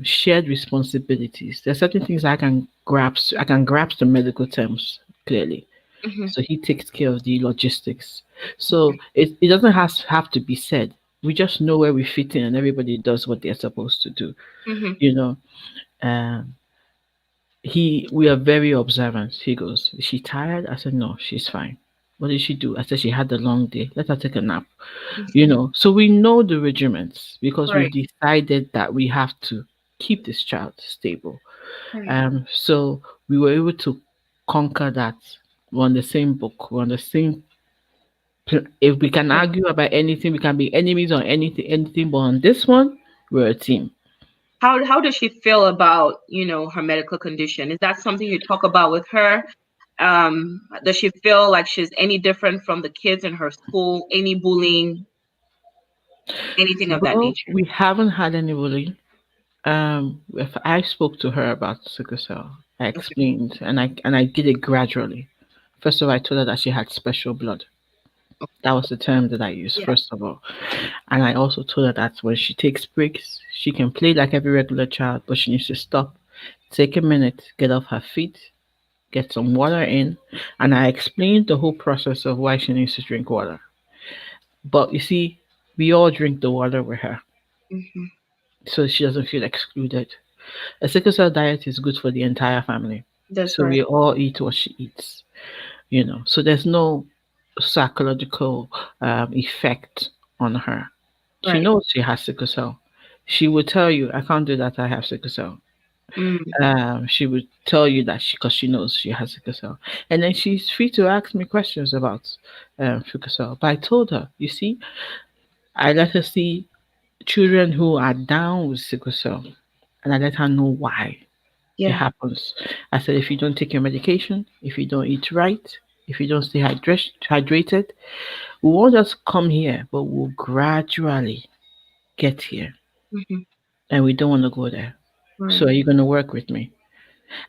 shared responsibilities. There are certain things I can grasp the medical terms clearly. Mm-hmm. So he takes care of the logistics. So it doesn't have to be said. We just know where we fit in, and everybody does what they're supposed to do. Mm-hmm. You know, um, we are very observant. He goes, "Is she tired?" I said, "No, she's fine." What did she do? I said, "She had a long day. Let her take a nap." So we know the regiments because we've Right. decided that we have to keep this child stable. Right. So we were able to conquer that. We're on the same book. We're on the same. If we can Right. argue about anything, we can be enemies on anything. But on this one, we're a team. How does she feel about, her medical condition? Is that something you talk about with her? Does she feel like she's any different from the kids in her school? Any bullying? Anything of that Well, nature? we haven't had any bullying. If I spoke to her about sickle cell, I Okay. explained, and I did it gradually. First of all, I told her that she had special blood. That was the term that I used, Yeah. first of all. And I also told her that when she takes breaks, she can play like every regular child, but she needs to stop, take a minute, get off her feet, get some water in. And I explained the whole process of why she needs to drink water. But you see, we all drink the water with her, Mm-hmm. so she doesn't feel excluded. A sickle cell diet is good for the entire family. That's So right. we all eat what she eats. So there's no psychological effect on her. She Right. knows she has sickle cell. She would tell you, I can't do that, I have sickle cell. Mm. She would tell you that because she knows she has sickle cell. And then she's free to ask me questions about sickle cell. But I told her, you see, I let her see children who are down with sickle cell, and I let her know why it Yeah. happens. I said, if you don't take your medication, if you don't eat right, if you don't stay hydrated, we won't just come here, but we'll gradually get here. Mm-hmm. And we don't want to go there. So Right. are you going to work with me?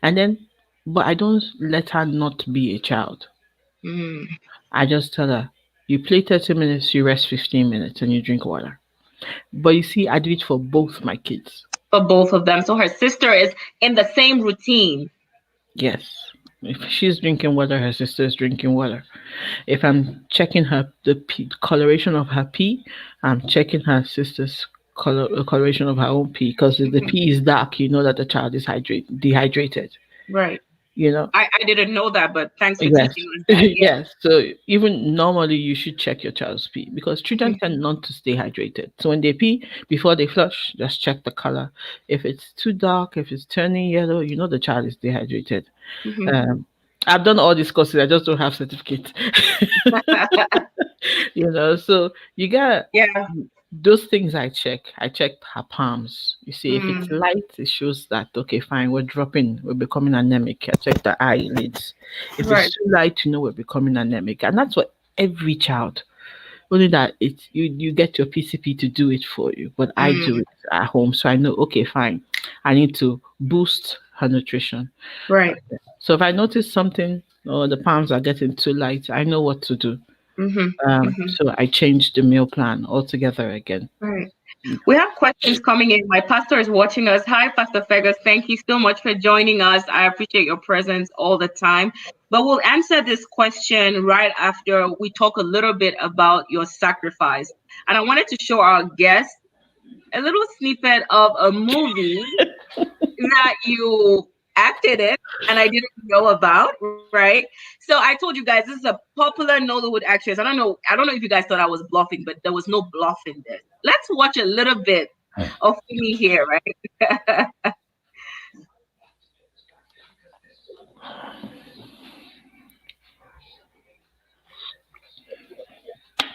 And then, but I don't let her not be a child. Mm. I just tell her, you play 30 minutes, you rest 15 minutes, and you drink water. But you see, I do it for both my kids. For both of them. So her sister is in the same routine. Yes. If she's drinking water, her sister is drinking water. If I'm checking the coloration of her pee, I'm checking her sister's coloration of her own pee. Because if the Mhm. pee is dark, you know that the child is dehydrated. Right. You know. I didn't know that, but thanks for Yes. teaching us that. Yeah. Yes. So even normally you should check your child's pee because children Mhm. tend not to stay hydrated. So when they pee before they flush, just check the color. If it's too dark, if it's turning yellow, you know the child is dehydrated. Mhm. Um, I've done all these courses. I just don't have certificate. So you got Yeah. those things I check. I check her palms. You see, if it's Mm. light, it shows that okay, fine, we're becoming anemic. I check the eyelids. If it's Right. too light, we're becoming anemic. And that's what every child. Only that it's you get your PCP to do it for you, but I do Mm. it at home, so I know okay, fine. I need to boost her nutrition. Right. So if I notice something or the palms are getting too light, I know what to do. Mm-hmm. Mm-hmm. So I changed the meal plan altogether again. Right. We have questions coming in. My pastor is watching us. Hi, Pastor Fergus. Thank you so much for joining us. I appreciate your presence all the time. But we'll answer this question right after we talk a little bit about your sacrifice. And I wanted to show our guests a little snippet of a movie that you acted in and I didn't know about, right? So I told you guys this is a popular Nollywood actress. I don't know if you guys thought I was bluffing, but there was no bluff in this. Let's watch a little bit of me here, right?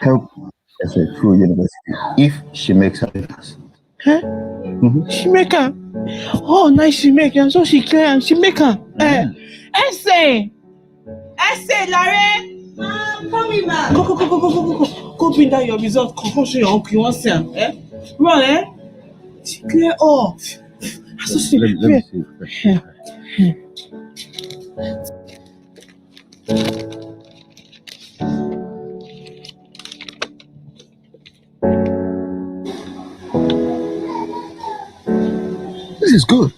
Help as a through university if she makes her papers. Huh? She make her. Oh, nice she make her. So she clear. She make her. Essay. Essay, Larry. Coming back. Go. Go bring down your result. Come show your uncle. You want to see her? Run, She clear off. So she. Let me see. This is good.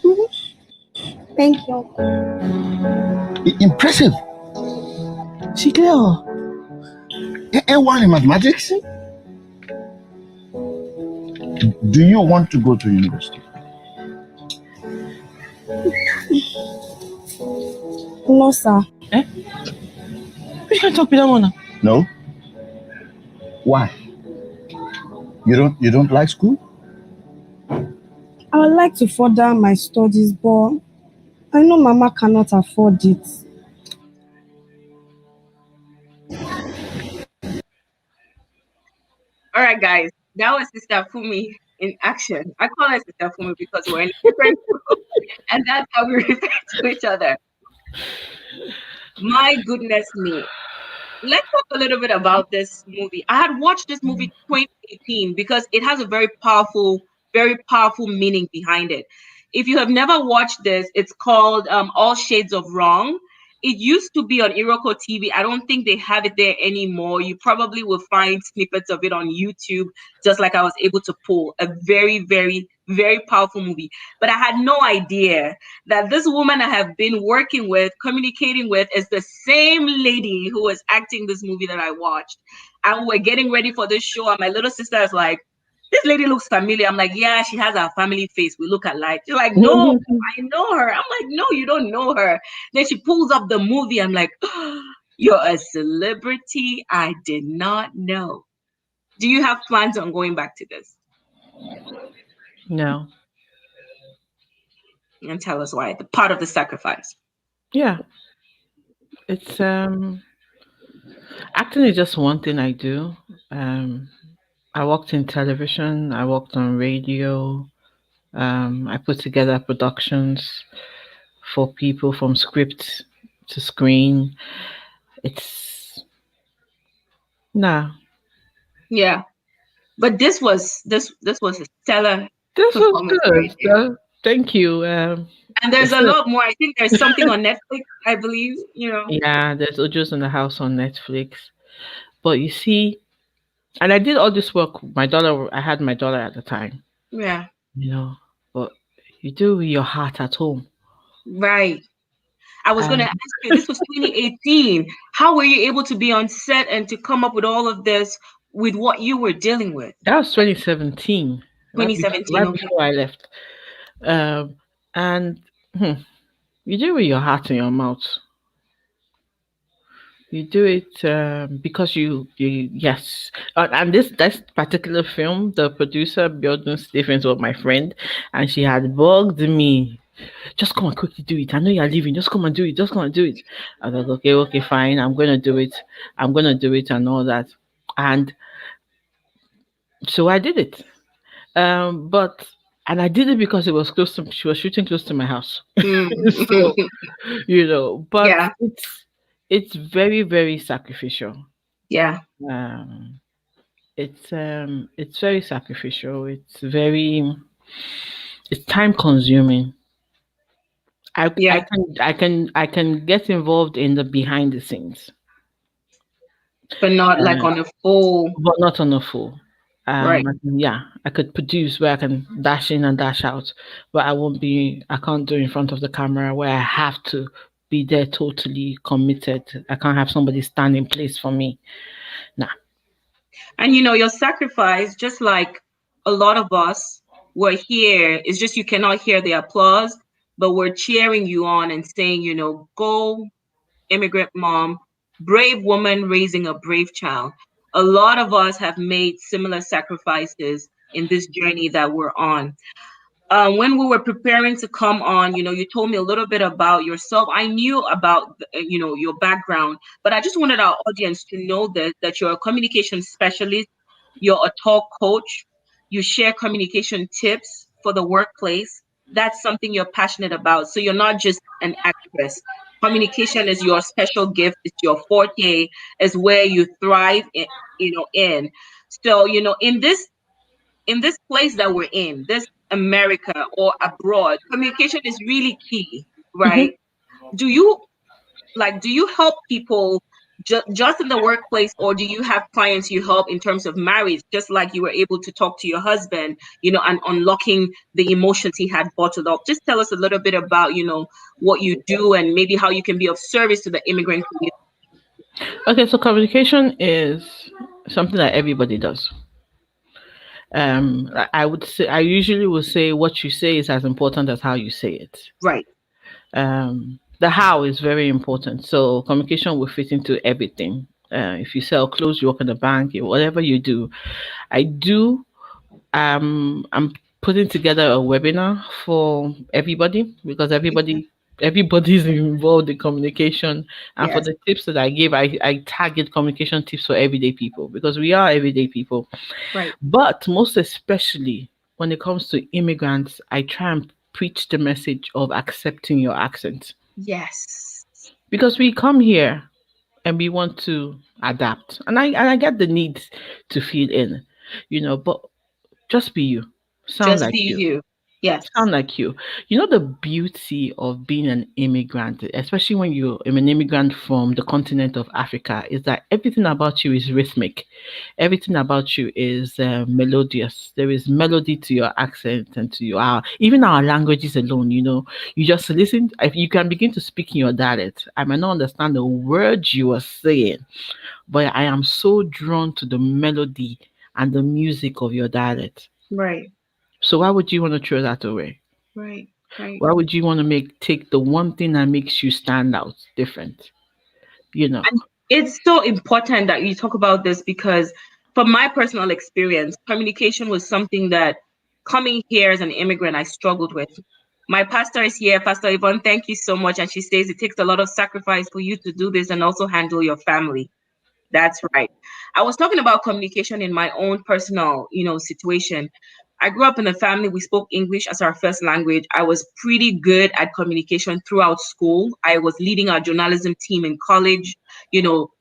Thank you. Impressive. She clear. A1 in mathematics. Do you want to go to university? No, sir. We can't talk with that one. No. Why? You don't like school? I would like to further my studies, but I know Mama cannot afford it. All right, guys, that was Sister Funmi in action. I call her Sister Funmi because we're in a different group, and that's how we refer to each other. My goodness me. Let's talk a little bit about this movie. I had watched this movie 2018 because it has a very powerful meaning behind it. If you have never watched this, it's called All Shades of Wrong. It used to be on Iroko TV. I don't think they have it there anymore. You probably will find snippets of it on YouTube, just like I was able to pull. A very, very, very powerful movie. But I had no idea that this woman I have been working with, communicating with, is the same lady who was acting this movie that I watched. And we're getting ready for this show, and my little sister is like, this lady looks familiar. I'm like, yeah, she has our family face. We look alike. She's like, no, I know her. I'm like, no, you don't know her. Then she pulls up the movie. I'm like, oh, you're a celebrity I did not know. Do you have plans on going back to this? No. And tell us why. The part of the sacrifice. Yeah. It's acting is just one thing I do. I worked in television, I worked on radio, I put together productions for people from script to screen. It's Yeah. But this was a stellar this was performance right good. there. Thank you. And there's a lot more. I think there's something on Netflix, I believe, Yeah, there's Ojo's in the House on Netflix. But you see, and I did all this work. I had my daughter at the time, Yeah. but you do with your heart at home. Right. I was going to ask you, this was 2018. How were you able to be on set and to come up with all of this with what you were dealing with? That was 2017. 2017. Right Okay. before I left. And you do it with your heart in your mouth. You do it because yes. And this particular film, the producer Bjorn Stephens was my friend, and she had bugged me. Just come and quickly do it. I know you're leaving. Just come and do it. Just come and do it. I was like, okay, fine. I'm gonna do it. I'm gonna do it and all that. And so I did it. And I did it because it was she was shooting close to my house. So, but Yeah. it's very, very sacrificial. Yeah. It's very sacrificial. It's time consuming. I can get involved in the behind the scenes, but not like on a full. But not on a full. Right. I could produce where I can dash in and dash out, but I can't do in front of the camera where I have to be there totally committed. I can't have somebody stand in place for me. Nah. And your sacrifice, just like a lot of us were here, it's just you cannot hear the applause, but we're cheering you on and saying, go immigrant mom, brave woman raising a brave child. A lot of us have made similar sacrifices in this journey that we're on. When we were preparing to come on, you told me a little bit about yourself. I knew about, your background, but I just wanted our audience to know that you're a communication specialist, you're a talk coach, you share communication tips for the workplace. That's something you're passionate about. So you're not just an actress. Communication is your special gift. It's your forte. Is where you thrive in. So, in this place that we're in, this America or abroad, communication is really key, Mhm. right? Do you help people just in the workplace, or do you have clients you help in terms of marriage, just like you were able to talk to your husband, and unlocking the emotions he had bottled up? Just tell us a little bit about, what you do and maybe how you can be of service to the immigrant community. Okay, so communication is something that everybody does. I would say, I usually will say what you say is as important as how you say it. Right. The how is very important. So communication will fit into everything. If you sell clothes, you work in a bank, whatever you do. I do. I'm putting together a webinar for everybody because everybody's involved in communication. And for Yes. the tips that I give, I target communication tips for everyday people because we are everyday people. Right. But most especially when it comes to immigrants, I try and preach the message of accepting your accent Yes. because we come here and we want to adapt, and I get the need to fit in, but just be you, sound Just like be you. you. Yes. Sound like you. You know the beauty of being an immigrant, especially when you're an immigrant from the continent of Africa, is that everything about you is rhythmic. Everything about you is melodious. There is melody to your accent and to your even our languages alone. You just listen. If you can begin to speak in your dialect, I might not understand the words you are saying, but I am so drawn to the melody and the music of your dialect. Right. So why would you want to throw that away? Right. Right. Why would you want to take the one thing that makes you stand out different? You know. And it's so important that you talk about this because, from my personal experience, communication was something that, coming here as an immigrant, I struggled with. My pastor is here, Pastor Yvonne. Thank you so much. And she says it takes a lot of sacrifice for you to do this and also handle your family. That's right. I was talking about communication in my own personal, situation. I grew up in a family, we spoke English as our first language. I was pretty good at communication throughout school. I was leading our journalism team in college. You know,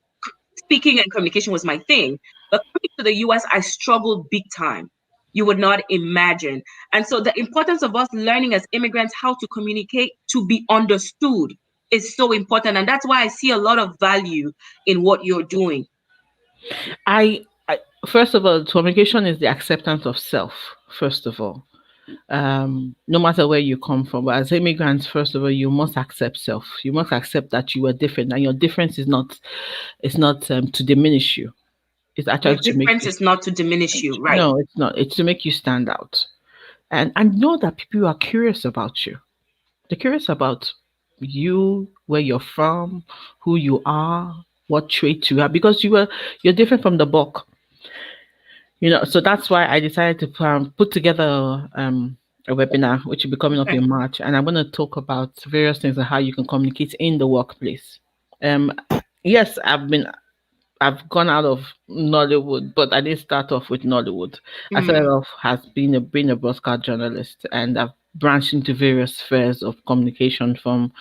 Speaking and communication was my thing. But coming to the US, I struggled big time. You would not imagine. And so the importance of us learning as immigrants how to communicate to be understood is so important. And that's why I see a lot of value in what you're doing. I first of all, communication is the acceptance of self. First of all, no matter where you come from, but as immigrants, first of all, you must accept self. You must accept that you are different, and your difference is not. It's not to diminish you. It's Your actually to make difference you. is not to diminish you, right? No, it's not. It's to make you stand out, and know that people are curious about you. They're curious about you, where you're from, who you are, what traits you have, because you're different from the bulk. So that's why I decided to put together a webinar, which will be coming up Okay. in March, and I'm going to talk about various things and how you can communicate in the workplace. Um, yes, I've gone out of Nollywood, but I didn't start off with Nollywood. I started Mm, off as being a broadcast journalist, and I've branched into various spheres of communication, from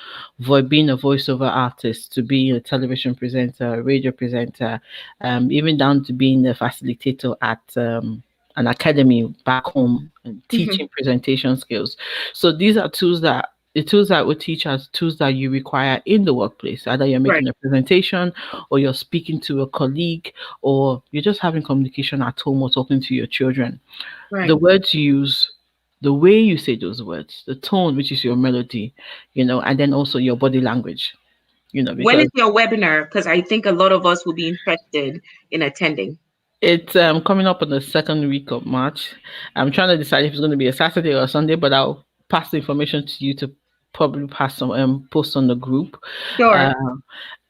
being a voiceover artist to being a television presenter, radio presenter, even down to being a facilitator at an academy back home and mhm. teaching presentation skills. So these are the tools that we teach as tools that you require in the workplace. Either you're Right, making a presentation, or you're speaking to a colleague, or you're just having communication at home or talking to your children. The right. words you use, the way you say those words, the tone, which is your melody, and then also your body language, When is because your webinar? Because I think a lot of us will be interested in attending. it's coming up on the second week of March. I'm trying to decide if it's going to be a Saturday or a Sunday, but I'll pass the information to you to probably pass some post on the group. Sure.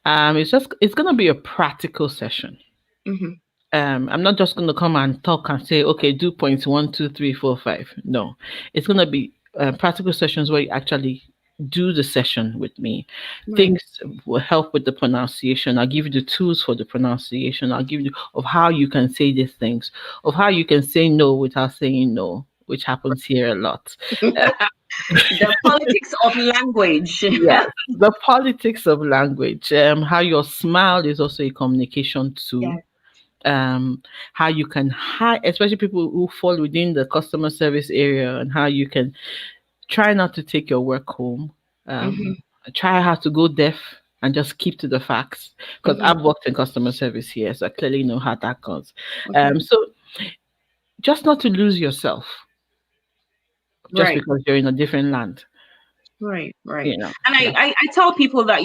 Um, it's gonna be a practical session. Hmm. I'm not just going to come and talk and say, okay, do points 1, 2, 3, 4, 5. No, it's going to be practical sessions where you actually do the session with me. Right. Things will help with the pronunciation. I'll give you the tools for the pronunciation. I'll give you of how you can say these things, of how you can say no without saying no, which happens here a lot. The politics of language. Yes, the politics of language. How your smile is also a communication Yeah. tool. How you can hide, especially people who fall within the customer service area, and how you can try not to take your work home. Hmm. Try how to go deaf and just keep to the facts. Because Hmm. I've worked in customer service here, so I clearly know how that goes. Okay. So just not to lose yourself just Right. because you're in a different land, Right. Right. you know. And Yeah. I tell people that,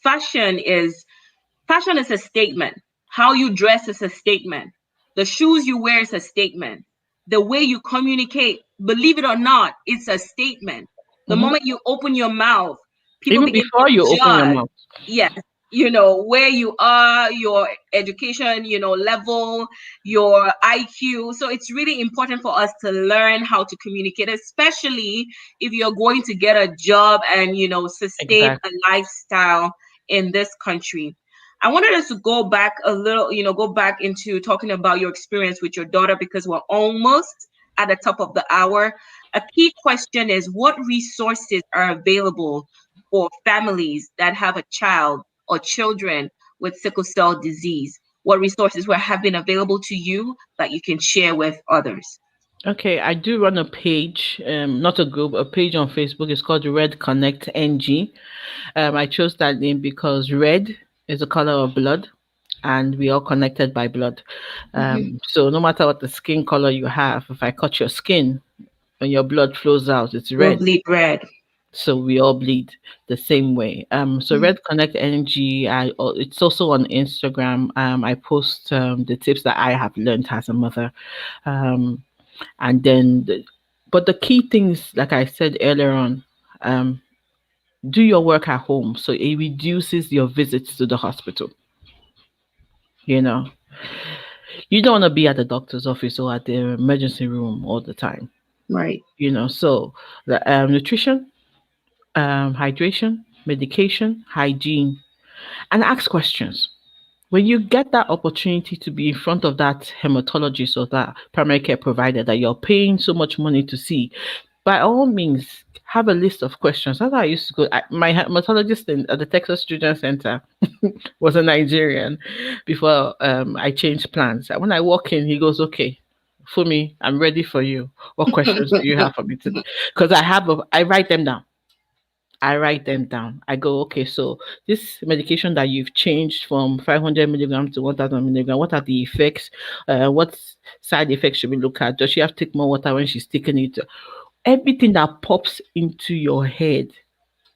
fashion is a statement. How you dress is a statement. The shoes you wear is a statement. The way you communicate, believe it or not, it's a statement. The Mhm. moment you open your mouth, people Even begin to before you open your judge. mouth. Yes, where you are, your education, level, your IQ. So it's really important for us to learn how to communicate, especially if you're going to get a job and, sustain a Exactly. lifestyle in this country. I wanted us to go back a little, go back into talking about your experience with your daughter because we're almost at the top of the hour. A key question is, what resources are available for families that have a child or children with sickle cell disease? What resources have been available to you that you can share with others? Okay, I do run a page, not a group, a page on Facebook. It's called Red Connect NG. I chose that name because red is the color of blood, and we are connected by blood. Mhm. So no matter what the skin color you have, if I cut your skin, when your blood flows out, it's We'll red. bleed red. So we all bleed the same way. So Mhm. Red Connect Energy, it's also on Instagram. I post the tips that I have learned as a mother. Um, and then, but the key things, like I said earlier on, um, do your work at home so it reduces your visits to the hospital. You know, you don't want to be at the doctor's office or at the emergency room all the time. Right. So the nutrition, hydration, medication, hygiene, and ask questions. When you get that opportunity to be in front of that hematologist or that primary care provider that you're paying so much money to see, by all means, have a list of questions. That's how I used to go. My hematologist at the Texas Children's Center was a Nigerian before I changed plans. And when I walk in, he goes, okay, Funmi, I'm ready for you. What questions do you have for me today? Because I write them down. I write them down. I go, okay, so this medication that you've changed from 500 milligrams to 1000 milligrams, what are the effects? What side effects should we look at? Does she have to take more water when she's taking it? Everything that pops into your head,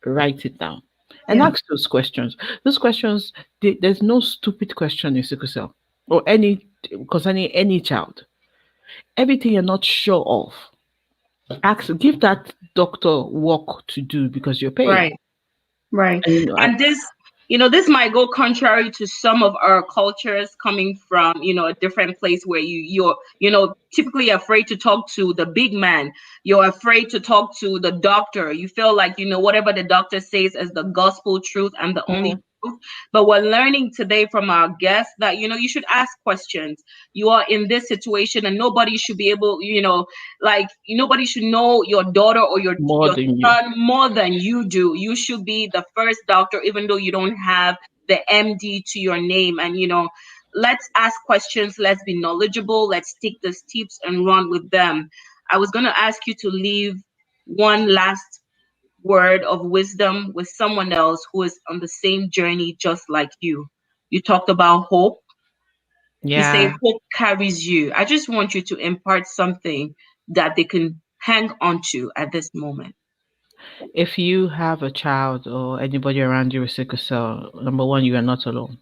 write it down and Yeah. ask those questions. Those questions, there's no stupid question in sickle cell or any concerning any child. Everything you're not sure of, give that doctor work to do because you're paying. Right. Right. And And this might go contrary to some of our cultures coming from, a different place where you're, typically afraid to talk to the big man. You're afraid to talk to the doctor. You feel like, whatever the doctor says is the gospel truth and the only Mhm. truth. But we're learning today from our guests that, you should ask questions. You are in this situation and nobody should be able, like nobody should know your daughter or your More your than you. son more than you do. You should be the first doctor, even though you don't have the MD to your name. And let's ask questions, let's be knowledgeable, let's take these tips and run with them. I was gonna ask you to leave one last word of wisdom with someone else who is on the same journey just like you. You talked about hope. You say Yeah. hope carries you. I just want you to impart something that they can hang on to at this moment. If you have a child or anybody around you with sickle cell, number one, you are not alone.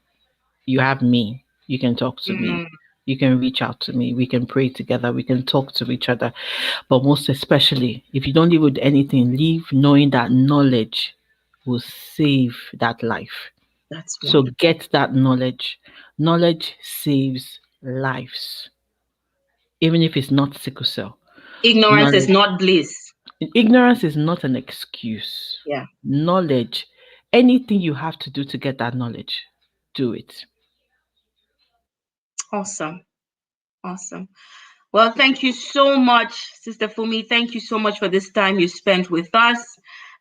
You have me. You can talk to me. Mm, You can reach out to me. We can pray together. We can talk to each other. But most especially, if you don't live with anything, live knowing that knowledge will save that life. that's So wonderful. get that knowledge. Knowledge saves lives, even if it's not sickle cell. Ignorance is not bliss. Ignorance is not an excuse. Yeah. Knowledge, anything you have to do to get that knowledge, do it. Awesome. Well, thank you so much, Sister Funmi. Thank you so much for this time you spent with us.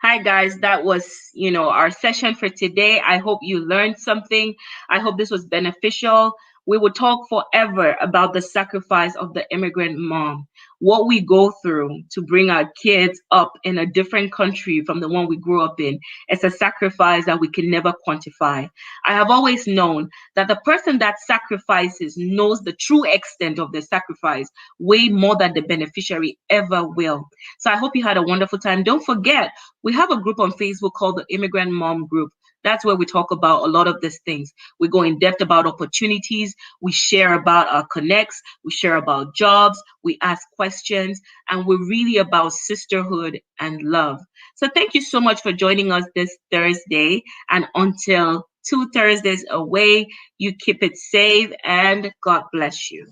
Hi, guys. That was, our session for today. I hope you learned something. I hope this was beneficial. We would talk forever about the sacrifice of the immigrant mom, what we go through to bring our kids up in a different country from the one we grew up in. It's a sacrifice that we can never quantify. I have always known that the person that sacrifices knows the true extent of the sacrifice way more than the beneficiary ever will. So I hope you had a wonderful time. Don't forget, we have a group on Facebook called the Immigrant Mom Group. That's where we talk about a lot of these things. We go in depth about opportunities. We share about our connects. We share about jobs. We ask questions. And we're really about sisterhood and love. So thank you so much for joining us this Thursday. And until 2 Thursdays away, you keep it safe and God bless you.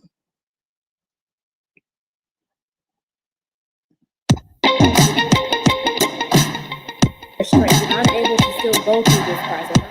Unable to still go through this process.